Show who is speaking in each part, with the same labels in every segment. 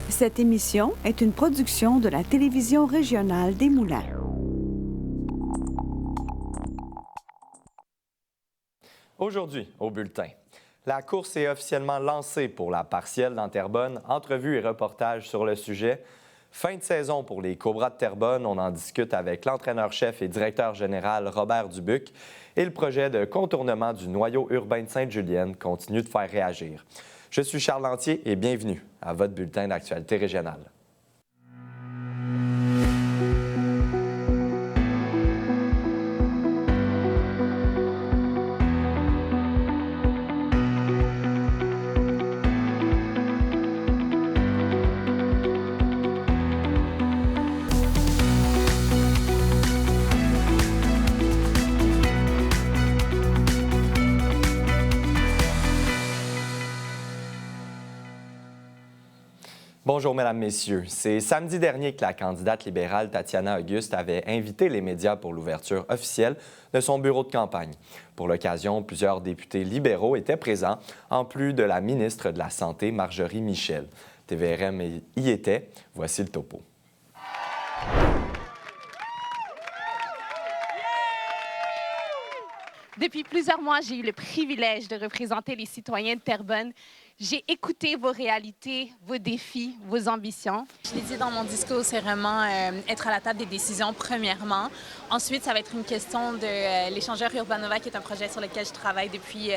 Speaker 1: Cette émission est une production de la télévision régionale des Moulins.
Speaker 2: Aujourd'hui, au bulletin, la course est officiellement lancée pour la partielle dans Terrebonne. Entrevues et reportages sur le sujet. Fin de saison pour les Cobras de Terrebonne. On en discute avec l'entraîneur-chef et directeur général Robert Dubuc. Et le projet de contournement du noyau urbain de Sainte-Julienne continue de faire réagir. Je suis Charles Lantier et bienvenue à votre bulletin d'actualité régionale. Bonjour, Mesdames, Messieurs. C'est samedi dernier que la candidate libérale Tatiana Auguste avait invité les médias pour l'ouverture officielle de son bureau de campagne. Pour l'occasion, plusieurs députés libéraux étaient présents, en plus de la ministre de la Santé, Marjorie Michel. TVRM y était. Voici le topo.
Speaker 3: Depuis plusieurs mois, j'ai eu le privilège de représenter les citoyens de Terrebonne. J'ai écouté vos réalités, vos défis, vos ambitions.
Speaker 4: Je l'ai dit dans mon discours, c'est vraiment être à la table des décisions, premièrement. Ensuite, ça va être une question de l'échangeur Urbanova, qui est un projet sur lequel je travaille depuis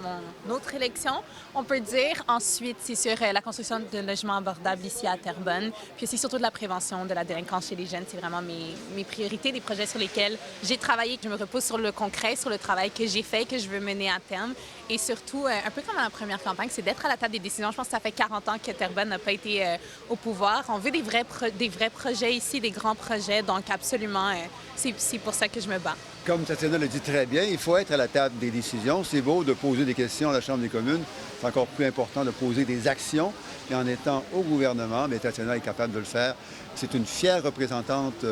Speaker 4: mon autre élection, on peut dire. Ensuite, c'est sur la construction de logements abordables ici à Terrebonne. Puis c'est surtout de la prévention de la délinquance chez les jeunes. C'est vraiment mes priorités, des projets sur lesquels j'ai travaillé. Je me repose sur le concret, sur le travail que j'ai fait, que je veux mener à terme. Et surtout, un peu comme dans la première campagne, c'est d'être à la table des décisions. Je pense que ça fait 40 ans que Terrebonne n'a pas été au pouvoir. On veut des vrais projets ici, des grands projets. Donc, absolument, c'est pour ça que je me bats.
Speaker 5: Comme Tatiana le dit très bien, il faut être à la table des décisions. C'est beau de poser des questions à la Chambre des communes. C'est encore plus important de poser des actions. Et en étant au gouvernement, mais Tatiana est capable de le faire. C'est une fière représentante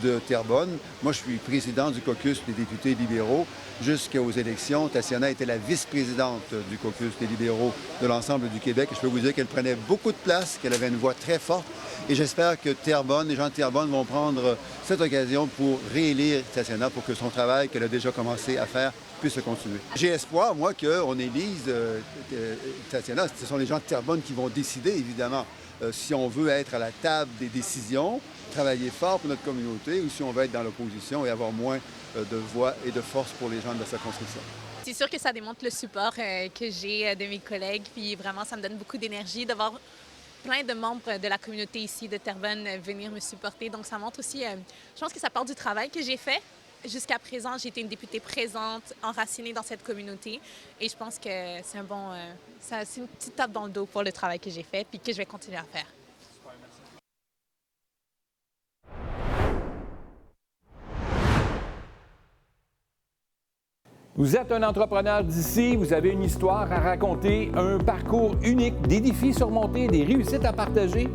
Speaker 5: de Terrebonne. Moi, je suis président du caucus des députés libéraux. Jusqu'aux élections, Tatiana était la vice-présidente du caucus des libéraux de l'ensemble du Québec. Et je peux vous dire qu'elle prenait beaucoup de place, qu'elle avait une voix très forte. Et j'espère que Terrebonne, les gens de Terrebonne vont prendre cette occasion pour réélire Tatiana pour que son travail qu'elle a déjà commencé à faire puisse continuer. J'ai espoir, moi, qu'on élise Tatiana. Ce sont les gens de Terrebonne qui vont décider, évidemment, si on veut être à la table des décisions, travailler fort pour notre communauté, ou si on veut être dans l'opposition et avoir moins de voix et de force pour les gens de la circonscription.
Speaker 4: C'est sûr que ça démontre le support que j'ai de mes collègues, puis vraiment, ça me donne beaucoup d'énergie de voir plein de membres de la communauté ici de Terrebonne venir me supporter. Donc, ça montre aussi, je pense que ça part du travail que j'ai fait. Jusqu'à présent, j'ai été une députée présente, enracinée dans cette communauté. Et je pense que c'est c'est une petite tape dans le dos pour le travail que j'ai fait puis que je vais continuer à faire.
Speaker 6: Vous êtes un entrepreneur d'ici, vous avez une histoire à raconter, un parcours unique, des défis surmontés, des réussites à partager.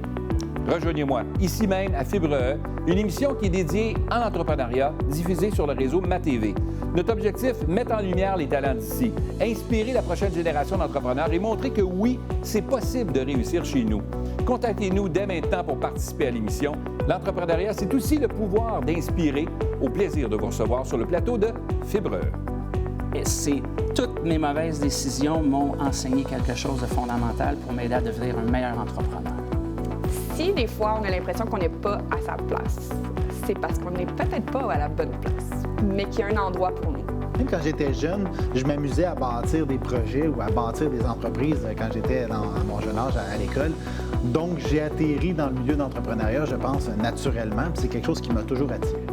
Speaker 6: Rejoignez-moi ici même à Fibre E, une émission qui est dédiée à l'entrepreneuriat, diffusée sur le réseau MaTV. Notre objectif, mettre en lumière les talents d'ici, inspirer la prochaine génération d'entrepreneurs et montrer que oui, c'est possible de réussir chez nous. Contactez-nous dès maintenant pour participer à l'émission. L'entrepreneuriat, c'est aussi le pouvoir d'inspirer. Au plaisir de vous recevoir sur le plateau de Fibre E.
Speaker 7: Toutes mes mauvaises décisions m'ont enseigné quelque chose de fondamental pour m'aider à devenir un meilleur entrepreneur.
Speaker 8: Si des fois on a l'impression qu'on n'est pas à sa place, c'est parce qu'on n'est peut-être pas à la bonne place, mais qu'il y a un endroit pour nous.
Speaker 9: Même quand j'étais jeune, je m'amusais à bâtir des projets ou à bâtir des entreprises quand j'étais à mon jeune âge à l'école. Donc j'ai atterri dans le milieu d'entrepreneuriat, je pense, naturellement, puis c'est quelque chose qui m'a toujours attiré.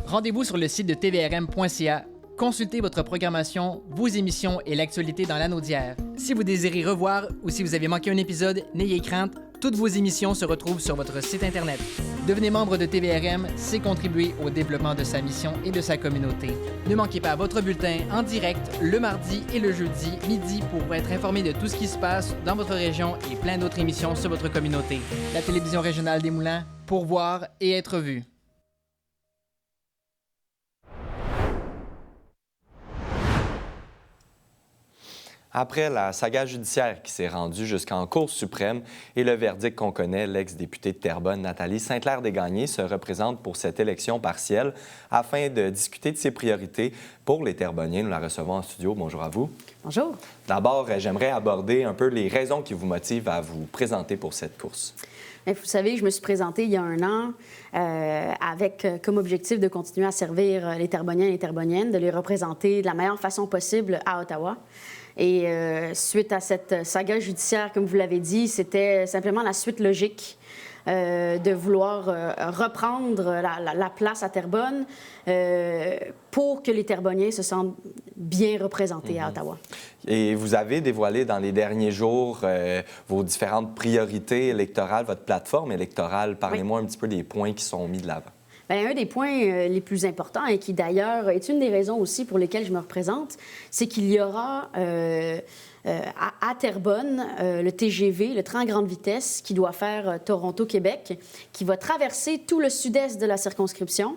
Speaker 10: Rendez-vous sur le site de tvrm.ca consultez votre programmation, vos émissions et l'actualité dans l'anneau d'hier. Si vous désirez revoir ou si vous avez manqué un épisode, n'ayez crainte, toutes vos émissions se retrouvent sur votre site Internet. Devenez membre de TVRM, c'est contribuer au développement de sa mission et de sa communauté. Ne manquez pas votre bulletin en direct le mardi et le jeudi midi pour être informé de tout ce qui se passe dans votre région et plein d'autres émissions sur votre communauté. La télévision régionale des Moulins, pour voir et être vue.
Speaker 2: Après la saga judiciaire qui s'est rendue jusqu'en Cour suprême et le verdict qu'on connaît, l'ex-députée de Terrebonne, Nathalie Sainte-Claire-Desgagnés, se représente pour cette élection partielle afin de discuter de ses priorités pour les Terrebonniens. Nous la recevons en studio. Bonjour à vous.
Speaker 11: Bonjour.
Speaker 2: D'abord, j'aimerais aborder un peu les raisons qui vous motivent à vous présenter pour cette course.
Speaker 11: Vous savez, je me suis présentée il y a un an avec comme objectif de continuer à servir les Terrebonniens et les Terrebonniennes, de les représenter de la meilleure façon possible à Ottawa. Et suite à cette saga judiciaire, comme vous l'avez dit, c'était simplement la suite logique de vouloir reprendre la place à Terrebonne pour que les Terrebonniens se sentent bien représentés à Ottawa.
Speaker 2: Et vous avez dévoilé dans les derniers jours vos différentes priorités électorales, votre plateforme électorale. Parlez-moi un petit peu des points qui sont mis de l'avant.
Speaker 11: Bien, un des points les plus importants et qui, d'ailleurs, est une des raisons aussi pour lesquelles je me représente, c'est qu'il y aura à Terrebonne le TGV, le train à grande vitesse, qui doit faire Toronto-Québec, qui va traverser tout le sud-est de la circonscription.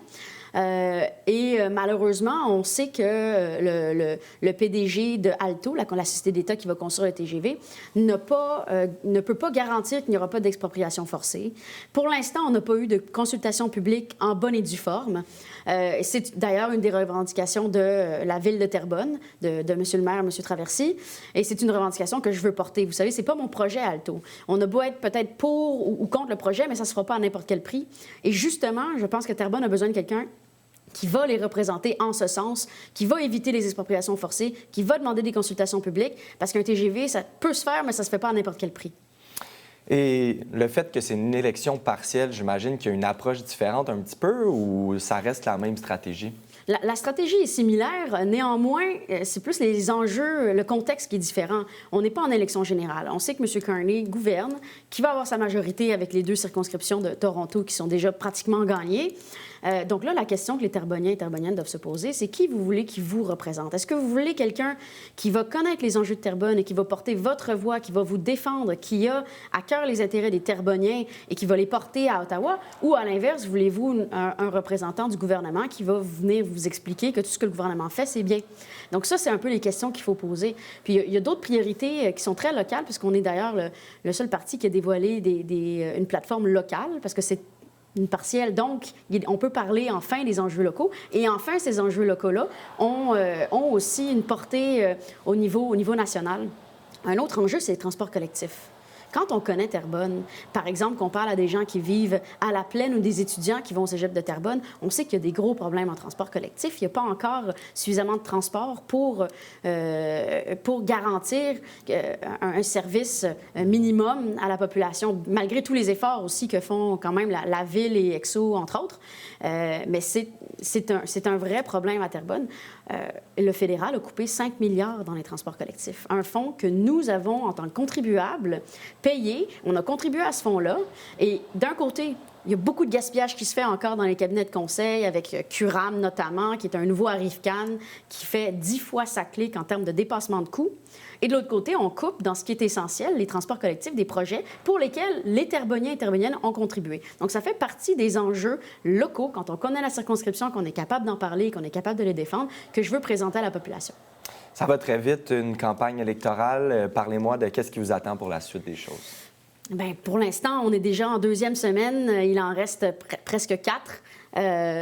Speaker 11: Malheureusement, on sait que le PDG de Alto, la société d'État qui va construire le TGV, ne peut pas garantir qu'il n'y aura pas d'expropriation forcée. Pour l'instant, on n'a pas eu de consultation publique en bonne et due forme. C'est d'ailleurs une des revendications de la ville de Terrebonne, de M. le maire, M. Traversy, et c'est une revendication que je veux porter. Vous savez, c'est pas mon projet Alto. On a beau être peut-être pour ou contre le projet, mais ça ne se fera pas à n'importe quel prix. Et justement, je pense que Terrebonne a besoin de quelqu'un qui va les représenter en ce sens, qui va éviter les expropriations forcées, qui va demander des consultations publiques, parce qu'un TGV, ça peut se faire, mais ça ne se fait pas à n'importe quel prix.
Speaker 2: Et le fait que c'est une élection partielle, j'imagine qu'il y a une approche différente un petit peu ou ça reste la même stratégie?
Speaker 11: La stratégie est similaire. Néanmoins, c'est plus les enjeux, le contexte qui est différent. On n'est pas en élection générale. On sait que M. Carney gouverne, qu'il va avoir sa majorité avec les 2 circonscriptions de Toronto qui sont déjà pratiquement gagnées. Donc là, la question que les Terrebonniens et Terrebonniennes doivent se poser, c'est qui vous voulez qui vous représente? Est-ce que vous voulez quelqu'un qui va connaître les enjeux de Terrebonne et qui va porter votre voix, qui va vous défendre, qui a à cœur les intérêts des Terrebonniens et qui va les porter à Ottawa? Ou à l'inverse, voulez-vous un représentant du gouvernement qui va venir vous expliquer que tout ce que le gouvernement fait, c'est bien? Donc ça, c'est un peu les questions qu'il faut poser. Puis il y a d'autres priorités qui sont très locales, puisqu'on est d'ailleurs le seul parti qui a dévoilé une plateforme locale, parce que c'est une partielle. Donc, on peut parler enfin des enjeux locaux. Et enfin, ces enjeux locaux-là ont aussi une portée au niveau national. Un autre enjeu, c'est les transports collectifs. Quand on connaît Terrebonne, par exemple, qu'on parle à des gens qui vivent à la Plaine ou des étudiants qui vont au cégep de Terrebonne, on sait qu'il y a des gros problèmes en transport collectif. Il n'y a pas encore suffisamment de transport pour garantir un service minimum à la population, malgré tous les efforts aussi que font quand même la Ville et Exo, entre autres. Mais c'est un vrai problème à Terrebonne. Le fédéral a coupé 5 milliards dans les transports collectifs, un fonds que nous avons, en tant que contribuables, payé. On a contribué à ce fonds-là. Et d'un côté, il y a beaucoup de gaspillage qui se fait encore dans les cabinets de conseil, avec Curam notamment, qui est un nouveau Arrivcan, qui fait 10 fois sa clique en termes de dépassement de coûts. Et de l'autre côté, on coupe dans ce qui est essentiel, les transports collectifs, des projets pour lesquels les Terrebonniens et Terrebonniennes ont contribué. Donc, ça fait partie des enjeux locaux, quand on connaît la circonscription, qu'on est capable d'en parler, qu'on est capable de les défendre, que je veux présenter à la population.
Speaker 2: Ça va très vite, une campagne électorale. Parlez-moi de qu'est-ce qui vous attend pour la suite des choses.
Speaker 11: Bien, pour l'instant, on est déjà en 2e semaine. Il en reste presque 4.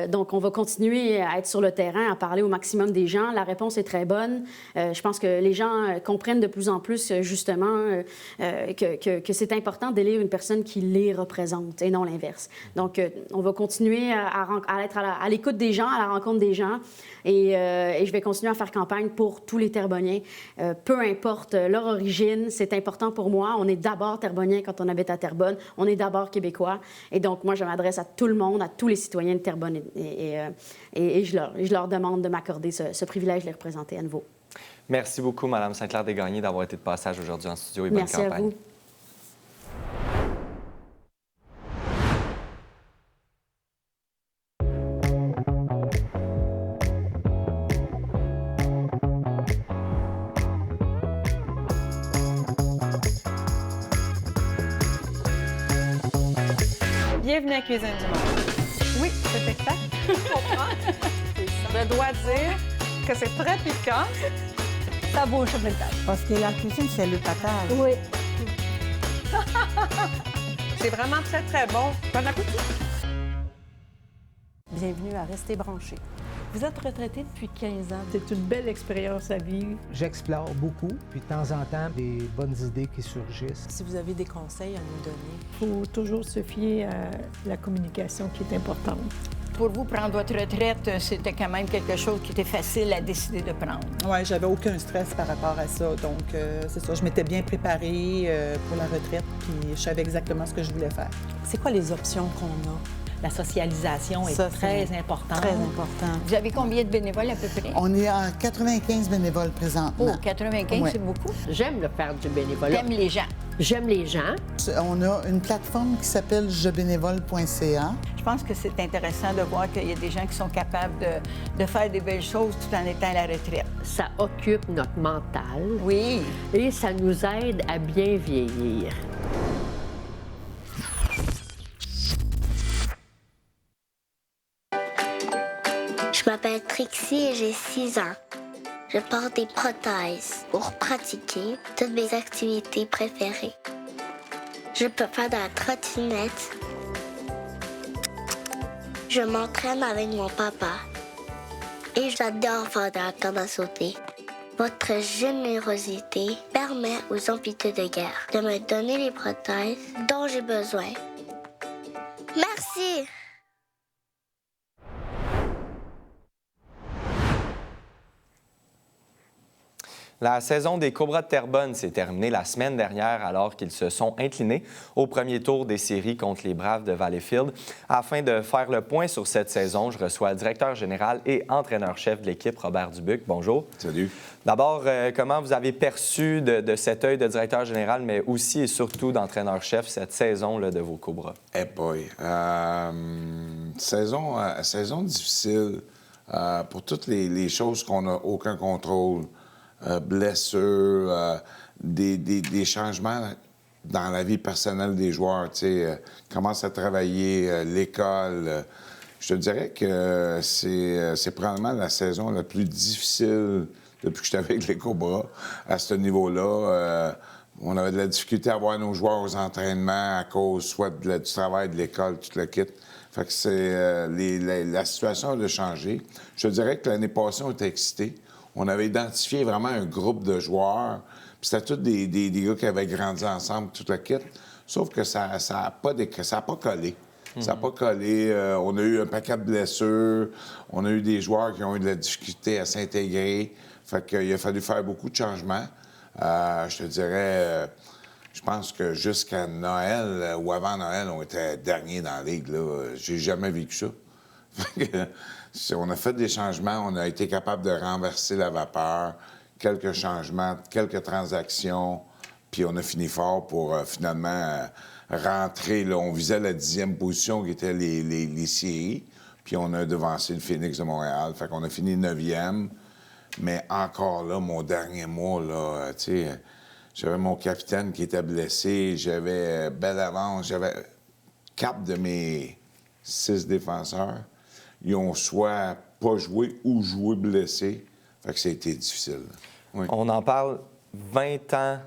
Speaker 11: Donc, on va continuer à être sur le terrain, à parler au maximum des gens. La réponse est très bonne. Je pense que les gens comprennent de plus en plus, justement, que c'est important d'élire une personne qui les représente et non l'inverse. Donc, on va continuer à être à l'écoute des gens, à la rencontre des gens. Et je vais continuer à faire campagne pour tous les Terrebonniens. Peu importe leur origine, c'est important pour moi. On est d'abord Terrebonniens quand on habite à Terrebonne. On est d'abord Québécois. Et donc, moi, je m'adresse à tout le monde, à tous les citoyens de Terrebonne et je leur demande de m'accorder ce privilège de les représenter à nouveau.
Speaker 2: Merci beaucoup, Mme Saint-Clair-Desgagnés, d'avoir été de passage aujourd'hui en studio et bonne campagne.
Speaker 11: Merci à vous.
Speaker 12: Bienvenue à Cuisine du Monde. Oui, c'est exact. Je comprends. Je dois dire que c'est très piquant. Ça bouge sur le table.
Speaker 13: Parce que la cuisine, c'est le patage.
Speaker 11: Oui.
Speaker 12: C'est vraiment très, très bon. Bon appétit.
Speaker 13: Bienvenue à Rester branché.
Speaker 12: Vous êtes retraité depuis 15 ans. C'est une belle expérience à vivre.
Speaker 14: J'explore beaucoup, puis de temps en temps, des bonnes idées qui surgissent.
Speaker 13: Si vous avez des conseils à nous donner.
Speaker 12: Il faut toujours se fier à la communication qui est importante.
Speaker 15: Pour vous, prendre votre retraite, c'était quand même quelque chose qui était facile à décider de prendre.
Speaker 16: Oui, j'avais aucun stress par rapport à ça. Donc, c'est ça, je m'étais bien préparée pour la retraite, puis je savais exactement ce que je voulais faire.
Speaker 13: C'est quoi les options qu'on a?
Speaker 17: La socialisation est très importante.
Speaker 13: Très important.
Speaker 15: Vous avez combien de bénévoles à peu près?
Speaker 18: On est à 95 bénévoles présentement.
Speaker 15: Oh, 95,
Speaker 18: ouais.
Speaker 15: C'est beaucoup.
Speaker 19: J'aime le faire du bénévolat.
Speaker 15: J'aime les gens.
Speaker 19: J'aime les gens.
Speaker 18: On a une plateforme qui s'appelle jebénévole.ca.
Speaker 15: Je pense que c'est intéressant de voir qu'il y a des gens qui sont capables de faire des belles choses tout en étant à la retraite.
Speaker 19: Ça occupe notre mental.
Speaker 15: Oui.
Speaker 19: Et ça nous aide à bien vieillir.
Speaker 20: Je m'appelle Trixie et j'ai 6 ans. Je porte des prothèses pour pratiquer toutes mes activités préférées. Je peux faire de la trottinette. Je m'entraîne avec mon papa. Et j'adore faire de la corde à sauter. Votre générosité permet aux hôpitaux de guerre de me donner les prothèses dont j'ai besoin. Merci!
Speaker 2: La saison des Cobras de Terrebonne s'est terminée la semaine dernière alors qu'ils se sont inclinés au premier tour des séries contre les Braves de Valleyfield. Afin de faire le point sur cette saison, je reçois le directeur général et entraîneur-chef de l'équipe, Robert Dubuc. Bonjour.
Speaker 21: Salut.
Speaker 2: D'abord, comment vous avez perçu de cet œil de directeur général, mais aussi et surtout d'entraîneur-chef, cette saison là, de vos Cobras?
Speaker 21: Eh boy! Saison difficile pour toutes les choses qu'on n'a aucun contrôle. Blessures, des changements dans la vie personnelle des joueurs, tu sais, commencent à travailler, l'école. Je te dirais que c'est probablement la saison la plus difficile depuis que j'étais avec les Cobras à ce niveau-là. On avait de la difficulté à voir nos joueurs aux entraînements à cause soit du travail, de l'école, tout le kit. Fait que la situation a changé. Je te dirais que l'année passée, on était excités. On avait identifié vraiment un groupe de joueurs. Puis c'était tous des gars qui avaient grandi ensemble, toute la kit. Sauf que ça n'a pas collé. Ça n'a pas collé. On a eu un paquet de blessures. On a eu des joueurs qui ont eu de la difficulté à s'intégrer. Fait qu'il a fallu faire beaucoup de changements. Je te dirais, je pense que jusqu'à Noël ou avant Noël, on était derniers dans la ligue. J'ai jamais vécu ça. On a fait des changements, on a été capable de renverser la vapeur, quelques changements, quelques transactions, puis on a fini fort pour finalement rentrer. Là, on visait la 10e position qui était les séries, puis on a devancé le Phoenix de Montréal. Fait qu'on a fini 9e, mais encore là, mon dernier mois, là, tu sais, j'avais mon capitaine qui était blessé, j'avais belle avance, j'avais 4 de mes 6 défenseurs. Ils ont soit pas joué ou joué blessé. Fait que ça a été difficile. Oui.
Speaker 2: On en parle 20 ans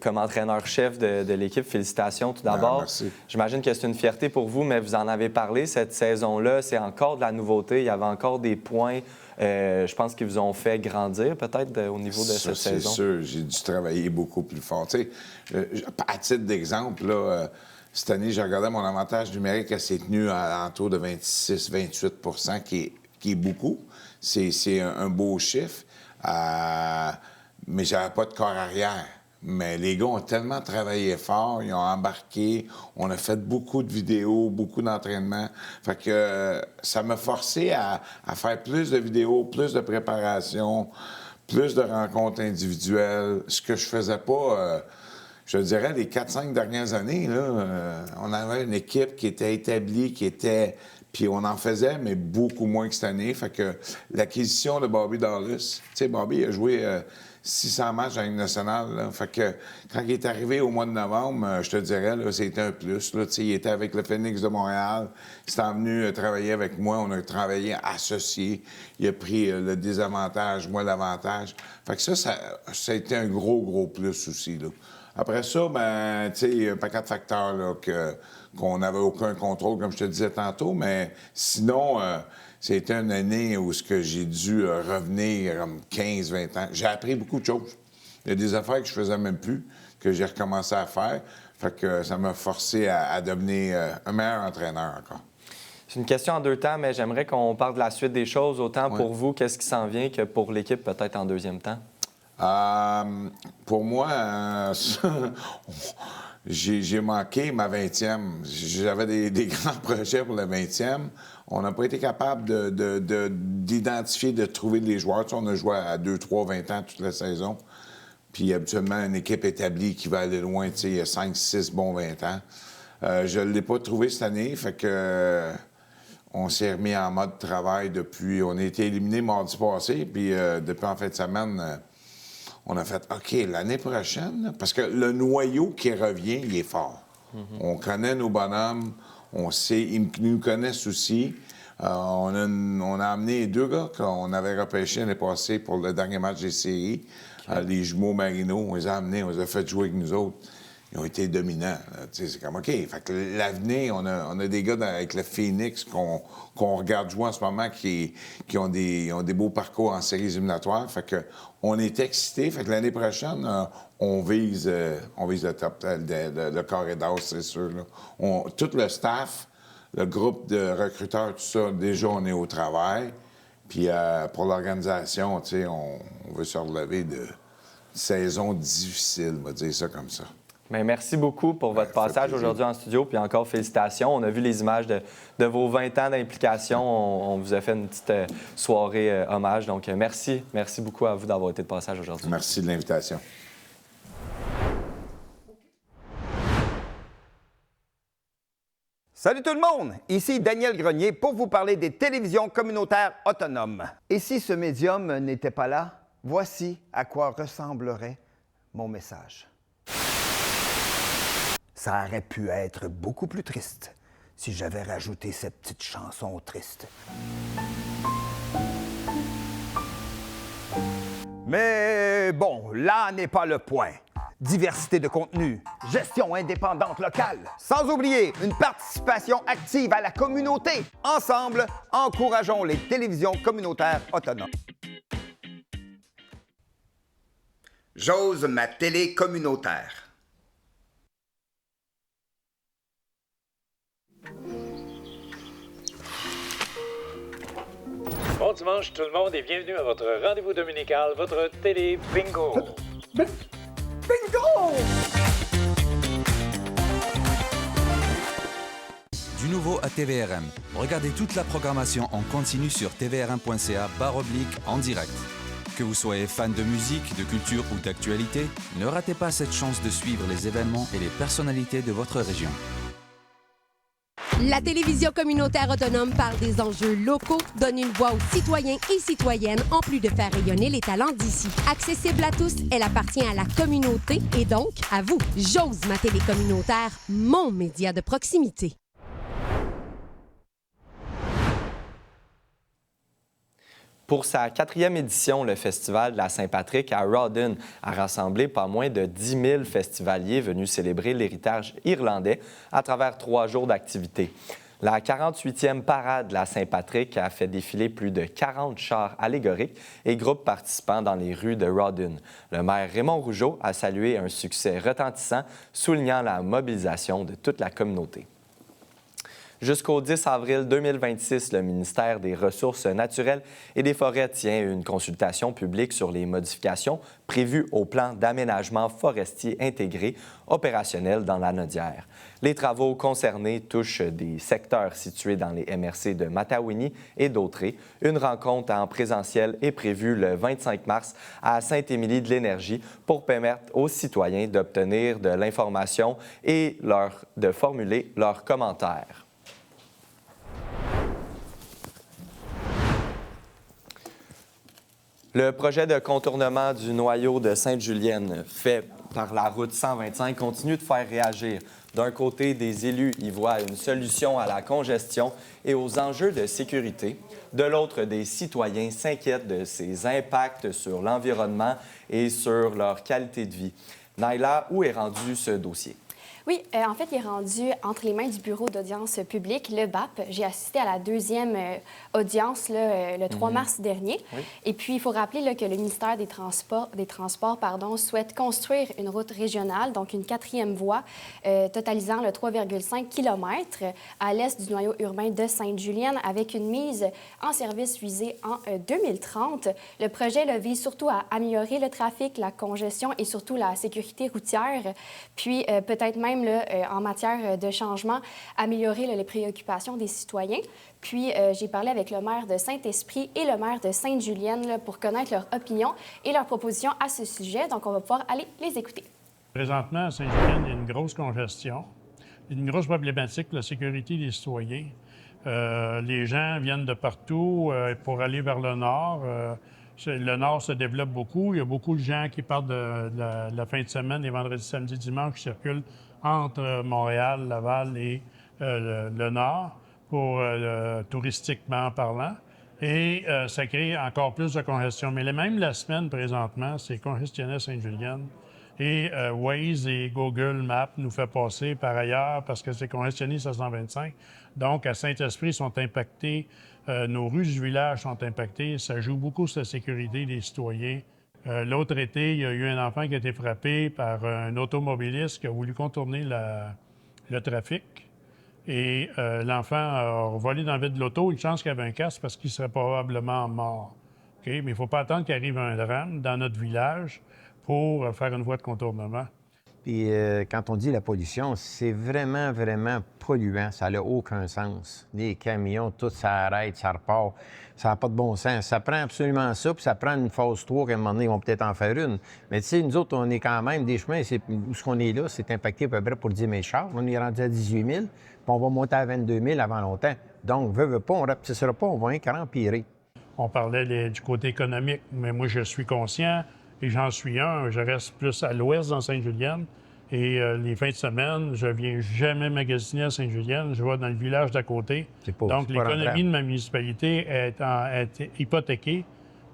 Speaker 2: comme entraîneur-chef de l'équipe. Félicitations tout d'abord.
Speaker 21: Merci.
Speaker 2: J'imagine que c'est une fierté pour vous, mais vous en avez parlé cette saison-là. C'est encore de la nouveauté. Il y avait encore des points, je pense, qui vous ont fait grandir peut-être au niveau de cette saison.
Speaker 21: C'est sûr. J'ai dû travailler beaucoup plus fort. Tu sais, à titre d'exemple, là... Cette année, j'ai regardé mon avantage numérique, elle s'est tenue à l'entour de 26-28 % qui est beaucoup. C'est un beau chiffre. Mais j'avais pas de corps arrière. Mais les gars ont tellement travaillé fort, ils ont embarqué, on a fait beaucoup de vidéos, beaucoup d'entraînements. Fait que ça m'a forcé à faire plus de vidéos, plus de préparation, plus de rencontres individuelles, ce que je faisais pas, je dirais, les 4-5 dernières années. Là, on avait une équipe qui était établie, puis on en faisait, mais beaucoup moins que cette année. Fait que l'acquisition de Bobby Dallas, tu sais, Bobby a joué 600 matchs dans la Ligue nationale. Là. Fait que quand il est arrivé au mois de novembre, je te dirais, là, c'était un plus. Là, il était avec le Phoenix de Montréal. Il s'est venu travailler avec moi. On a travaillé associé. Il a pris le désavantage, moi l'avantage. Fait que ça a été un gros plus aussi. Là. Après ça, ben, tu sais, un paquet de facteurs là, qu'on n'avait aucun contrôle, comme je te disais tantôt. Mais sinon, c'était une année où j'ai dû revenir comme 15-20 ans. J'ai appris beaucoup de choses. Il y a des affaires que je faisais même plus, que j'ai recommencé à faire. Fait que ça m'a forcé à devenir un meilleur entraîneur encore.
Speaker 2: C'est une question en deux temps, mais j'aimerais qu'on parle de la suite des choses. Autant pour vous, qu'est-ce qui s'en vient, que pour l'équipe, peut-être en deuxième temps?
Speaker 21: Pour moi, j'ai manqué ma 20e. J'avais des grands projets pour la 20e. On n'a pas été capable d'identifier, de trouver les joueurs. Tu sais, on a joué à 2-3, 20 ans toute la saison. Puis habituellement, une équipe établie qui va aller loin, tu sais, il y a 5-6 bons 20 ans. Je ne l'ai pas trouvé cette année, fait que on s'est remis en mode travail depuis... On a été éliminés mardi passé, puis depuis en fin de semaine... on a fait, OK, l'année prochaine, parce que le noyau qui revient, il est fort. On connaît nos bonhommes, on sait, ils nous connaissent aussi. On a amené 2 gars qu'on avait repêchés l'année passée pour le dernier match des séries, les jumeaux Marino. On les a amenés, on les a fait jouer avec nous autres. Ils ont été dominants. C'est comme, OK, fait que l'avenir, on a des gars avec le Phoenix qu'on regarde jouer en ce moment qui ont des beaux parcours en séries éliminatoires. Fait que on est excités. Fait que l'année prochaine, on vise le top, le carré d'as, c'est sûr. Là. Tout le staff, le groupe de recruteurs, tout ça, déjà, on est au travail. Puis pour l'organisation, tu sais, on veut se relever de saison difficile, on va dire ça comme ça.
Speaker 2: Bien, merci beaucoup pour votre passage aujourd'hui en studio, puis encore félicitations. On a vu les images de vos 20 ans d'implication. On vous a fait une petite soirée hommage. Donc, merci beaucoup à vous d'avoir été de passage aujourd'hui.
Speaker 21: Merci de l'invitation.
Speaker 1: Salut tout le monde! Ici Daniel Grenier pour vous parler des télévisions communautaires autonomes. Et si ce médium n'était pas là, voici à quoi ressemblerait mon message. Ça aurait pu être beaucoup plus triste si j'avais rajouté cette petite chanson triste. Mais bon, là n'est pas le point. Diversité de contenu, gestion indépendante locale, sans oublier une participation active à la communauté. Ensemble, encourageons les télévisions communautaires autonomes. J'ose ma télé communautaire.
Speaker 22: Bon dimanche tout le monde et bienvenue à votre rendez-vous dominical, votre télé bingo.
Speaker 1: Bingo!
Speaker 23: Du nouveau à TVRM. Regardez toute la programmation en continu sur tvrm.ca/en direct. Que vous soyez fan de musique, de culture ou d'actualité, ne ratez pas cette chance de suivre les événements et les personnalités de votre région.
Speaker 24: La télévision communautaire autonome parle des enjeux locaux, donne une voix aux citoyens et citoyennes, en plus de faire rayonner les talents d'ici. Accessible à tous, elle appartient à la communauté et donc à vous. J'ose ma télé communautaire, mon média de proximité.
Speaker 2: Pour sa 4e édition, le Festival de la Saint-Patrick à Rawdon a rassemblé pas moins de 10 000 festivaliers venus célébrer l'héritage irlandais à travers 3 jours d'activité. La 48e parade de la Saint-Patrick a fait défiler plus de 40 chars allégoriques et groupes participants dans les rues de Rawdon. Le maire Raymond Rougeau a salué un succès retentissant, soulignant la mobilisation de toute la communauté. Jusqu'au 10 avril 2026, le ministère des Ressources naturelles et des Forêts tient une consultation publique sur les modifications prévues au plan d'aménagement forestier intégré opérationnel dans la Naudière. Les travaux concernés touchent des secteurs situés dans les MRC de Matawini et d'Autré. Une rencontre en présentiel est prévue le 25 mars à Saint-Émilie-de-l'Énergie pour permettre aux citoyens d'obtenir de l'information et de formuler leurs commentaires. Le projet de contournement du noyau de Sainte-Julienne fait par la route 125 continue de faire réagir. D'un côté, des élus y voient une solution à la congestion et aux enjeux de sécurité. De l'autre, des citoyens s'inquiètent de ses impacts sur l'environnement et sur leur qualité de vie. Naila, où est rendu ce dossier?
Speaker 3: Oui, en fait, il est rendu entre les mains du Bureau d'audience publique, le BAP. J'ai assisté à la deuxième audience le 3 mars dernier. Oui. Et puis, il faut rappeler là, que le ministère des Transports souhaite construire une route régionale, donc une 4e voie, totalisant le 3,5 km à l'est du noyau urbain de Sainte-Julienne, avec une mise en service visée en 2030. Le projet là, vise surtout à améliorer le trafic, la congestion et surtout la sécurité routière, puis peut-être même en matière de changement, améliorer les préoccupations des citoyens. Puis, j'ai parlé avec le maire de Saint-Esprit et le maire de Sainte-Julienne pour connaître leur opinion et leurs propositions à ce sujet. Donc, on va pouvoir aller les écouter.
Speaker 4: Présentement, à Sainte-Julienne, il y a une grosse congestion, une grosse problématique pour la sécurité des citoyens. Les gens viennent de partout pour aller vers le nord. Le nord se développe beaucoup. Il y a beaucoup de gens qui partent de la fin de semaine, les vendredis, samedis, dimanches, qui circulent entre Montréal, Laval et le nord, touristiquement parlant. Et ça crée encore plus de congestion. Mais même la semaine, présentement, c'est congestionné à Sainte-Julienne. Et Waze et Google Maps nous fait passer par ailleurs parce que c'est congestionné, ça 125. Donc, à Saint-Esprit, sont impactés. Nos rues du village sont impactées. Ça joue beaucoup sur la sécurité des citoyens. L'autre été, il y a eu un enfant qui a été frappé par un automobiliste qui a voulu contourner le trafic. Et l'enfant a volé dans le vide de l'auto. Une chance qu'il avait un casque parce qu'il serait probablement mort. Okay? Mais il ne faut pas attendre qu'il arrive un drame dans notre village pour faire une voie de contournement.
Speaker 5: Puis quand on dit la pollution, c'est vraiment, vraiment polluant. Ça n'a aucun sens. Les camions, tout ça arrête, ça repart. Ça n'a pas de bon sens. Ça prend absolument ça, puis ça prend une phase 3 qu'à un moment donné, ils vont peut-être en faire une. Mais tu sais, nous autres, on est quand même des chemins, où ce qu'on est là, c'est impacté à peu près pour 10 000 chars. On est rendu à 18 000, puis on va monter à 22 000 avant longtemps. Donc, veut pas, on ne rapetissera pas, on va encore empirer.
Speaker 4: On parlait du côté économique, mais moi, je suis conscient, et j'en suis un. Je reste plus à l'ouest dans Sainte-Julienne. Et les fins de semaine, je viens jamais magasiner à Sainte-Julienne. Je vais dans le village d'à côté. Donc, l'économie de ma municipalité est hypothéquée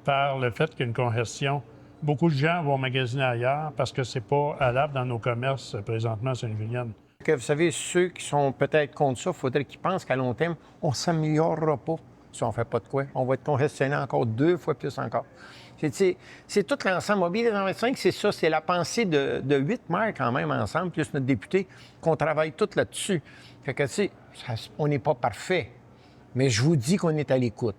Speaker 4: par le fait qu'il y a une congestion. Beaucoup de gens vont magasiner ailleurs parce que c'est pas allable dans nos commerces présentement à Sainte-Julienne.
Speaker 5: Vous savez, ceux qui sont peut-être contre ça, il faudrait qu'ils pensent qu'à long terme, on ne s'améliorera pas si on ne fait pas de quoi. On va être congestionné encore 2 fois plus encore. C'est tout l'ensemble. Mobile 125, c'est ça. C'est la pensée de 8 maires quand même ensemble, plus notre député, qu'on travaille tout là-dessus. Fait que, tu sais, on n'est pas parfait, mais je vous dis qu'on est à l'écoute.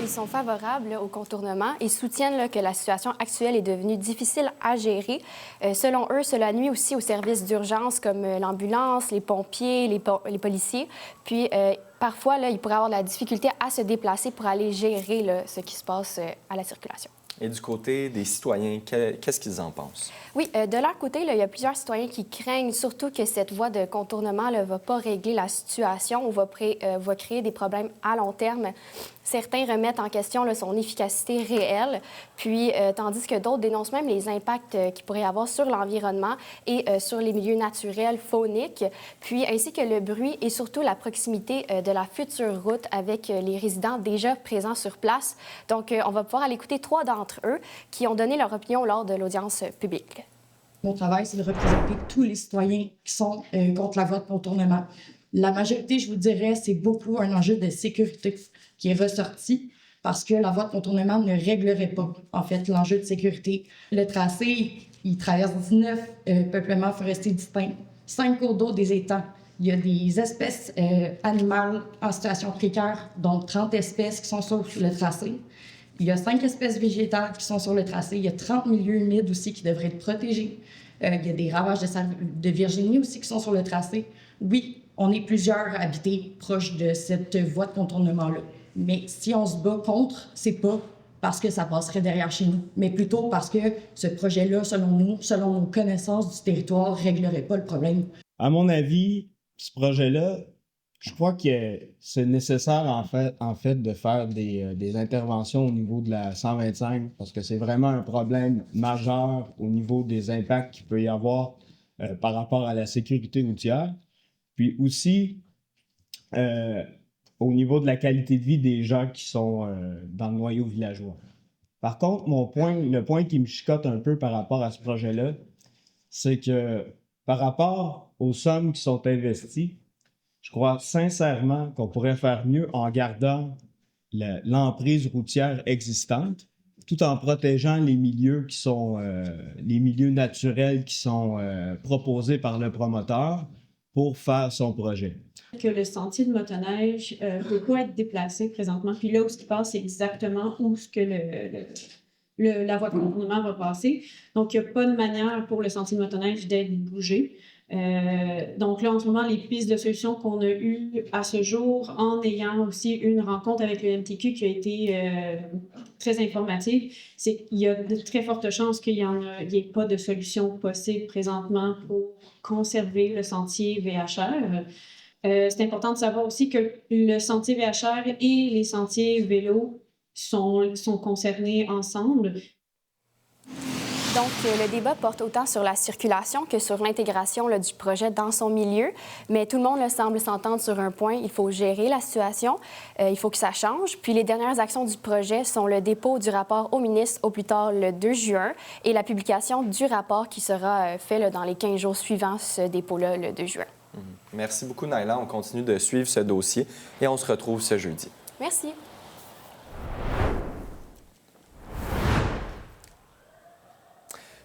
Speaker 3: Ils sont favorables au contournement et soutiennent que la situation actuelle est devenue difficile à gérer. Selon eux, cela nuit aussi aux services d'urgence comme l'ambulance, les pompiers, les policiers. Puis, parfois, il pourrait avoir de la difficulté à se déplacer pour aller gérer ce qui se passe à la circulation.
Speaker 2: Et du côté des citoyens, qu'est-ce qu'ils en pensent?
Speaker 3: Oui, de leur côté, il y a plusieurs citoyens qui craignent surtout que cette voie de contournement ne va pas régler la situation ou va créer des problèmes à long terme. Certains remettent en question son efficacité réelle, puis tandis que d'autres dénoncent même les impacts qu'il pourrait y avoir sur l'environnement et sur les milieux naturels, fauniques, puis ainsi que le bruit et surtout la proximité de la future route avec les résidents déjà présents sur place. Donc, on va pouvoir aller écouter 3 d'entre eux qui ont donné leur opinion lors de l'audience publique.
Speaker 6: Mon travail, c'est de représenter tous les citoyens qui sont contre la voie de contournement. La majorité, je vous dirais, c'est beaucoup un enjeu de sécurité qui est ressorti parce que la voie de contournement ne réglerait pas, en fait, l'enjeu de sécurité. Le tracé, il traverse 19 peuplements forestiers distincts, 5 cours d'eau, des étangs, Il y a des espèces animales en situation précaire, donc 30 espèces qui sont sur le tracé. Il y a 5 espèces végétales qui sont sur le tracé. Il y a 30 milieux humides aussi qui devraient être protégés. Il y a des ravages de Virginie aussi qui sont sur le tracé. Oui, on est plusieurs habités proches de cette voie de contournement-là. Mais si on se bat contre, c'est pas parce que ça passerait derrière chez nous, mais plutôt parce que ce projet-là, selon nous, selon nos connaissances du territoire, réglerait pas le problème.
Speaker 7: À mon avis, ce projet-là, je crois que c'est nécessaire en fait de faire des interventions au niveau de la 125 parce que c'est vraiment un problème majeur au niveau des impacts qu'il peut y avoir par rapport à la sécurité routière. Puis aussi, au niveau de la qualité de vie des gens qui sont dans le noyau villageois. Par contre, le point qui me chicote un peu par rapport à ce projet-là, c'est que par rapport aux sommes qui sont investies, je crois sincèrement qu'on pourrait faire mieux en gardant l'emprise routière existante, tout en protégeant les milieux qui sont les milieux naturels qui sont proposés par le promoteur pour faire son projet.
Speaker 8: Que le sentier de motoneige ne peut pas être déplacé présentement. Puis là où ce qui passe, c'est exactement où ce que la voie de contournement va passer. Donc, il n'y a pas de manière pour le sentier de motoneige d'être bougé. Donc là, en ce moment, les pistes de solutions qu'on a eues à ce jour, en ayant aussi une rencontre avec le MTQ qui a été très informative, c'est qu'il y a de très fortes chances qu'il n'y ait pas de solution possible présentement pour conserver le sentier VHR. C'est important de savoir aussi que le sentier VHR et les sentiers vélos sont concernés ensemble.
Speaker 3: Donc, le débat porte autant sur la circulation que sur l'intégration du projet dans son milieu. Mais tout le monde semble s'entendre sur un point. Il faut gérer la situation. Il faut que ça change. Puis, les dernières actions du projet sont le dépôt du rapport au ministre au plus tard le 2 juin et la publication du rapport qui sera fait dans les 15 jours suivants ce dépôt-là, le 2 juin.
Speaker 2: Merci beaucoup, Naila. On continue de suivre ce dossier et on se retrouve ce jeudi.
Speaker 3: Merci.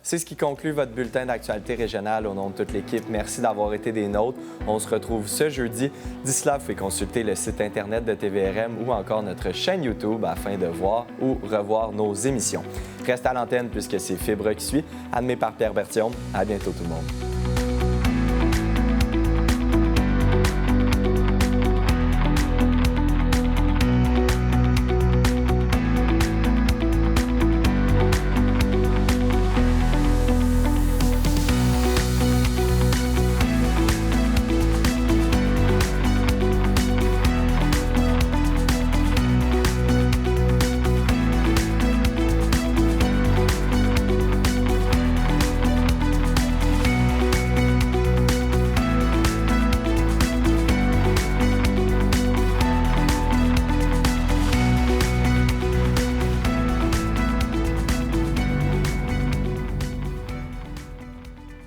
Speaker 2: C'est ce qui conclut votre bulletin d'actualité régionale au nom de toute l'équipe. Merci d'avoir été des nôtres. On se retrouve ce jeudi. D'ici là, vous pouvez consulter le site Internet de TVRM ou encore notre chaîne YouTube afin de voir ou revoir nos émissions. Restez à l'antenne puisque c'est Fibre qui suit. Animé par Pierre Berthiaume. À bientôt tout le monde.